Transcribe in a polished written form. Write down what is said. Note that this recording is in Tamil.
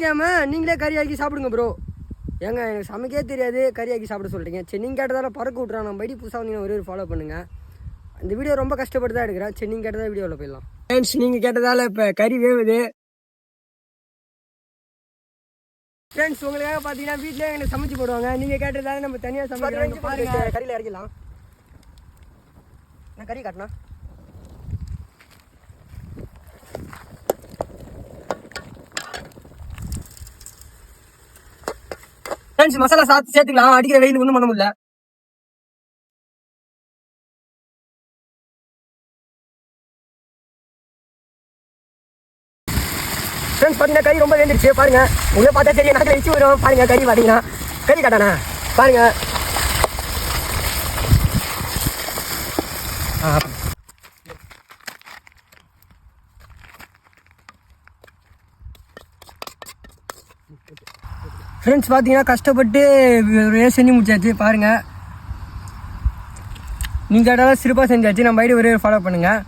சமைக்காமல் நீங்களே கறி ஆக்கி சாப்பிடுங்க ப்ரோ. ஏங்க எனக்கு சமைக்கே தெரியாது, கறி ஆக்கி சாப்பிட சொல்கிறீங்க. சரி நீங்கள் கேட்டதால் பறக்க விட்றான். நம்ம பைடி புதுசாக வந்தீங்கன்னா ஒரு ஃபாலோ பண்ணுங்கள். இந்த வீடியோ ரொம்ப கஷ்டப்பட்டு தான் எடுக்கிறேன். சரி நீங்கள் கேட்டதாக வீடியோவில் போயிடலாம். ஃப்ரெண்ட்ஸ் நீங்கள் கேட்டதால் இப்போ கறி வேவுது. ஃப்ரெண்ட்ஸ் உங்களுக்காக பார்த்தீங்கன்னா வீட்டிலே எனக்கு சமைச்சு போடுவாங்க. நீங்கள் கேட்டதால நம்ம தனியாக சமைக்கிறோம். பாருங்க கறியில் இறக்கலாம். நான் கறி காட்டினா ஃப்ரெண்ட்ஸ் மசாலா சேர்த்துக்கலாம். அடிக்கிற வெயில் ஒன்றும் பண்ண முடியல. ஃப்ரெண்ட்ஸ் பார்த்தீங்கன்னா கறி ரொம்ப வேண்டிடுச்சு. பாருங்க உங்களை பார்த்தா தெரியும், நாக்கில் வச்சு வரும். பாருங்க கறி பார்த்தீங்கன்னா கறி காட்டானா பாருங்க. ஃப்ரெண்ட்ஸ் பார்த்தீங்கன்னா கஷ்டப்பட்டு செஞ்சு முடிச்சாச்சு. பாருங்கள் நீங்கள் கேட்டாலும் சிறப்பாக செஞ்சாச்சு. நம்ம ஐடி ஒரே ஃபாலோ பண்ணுங்கள்.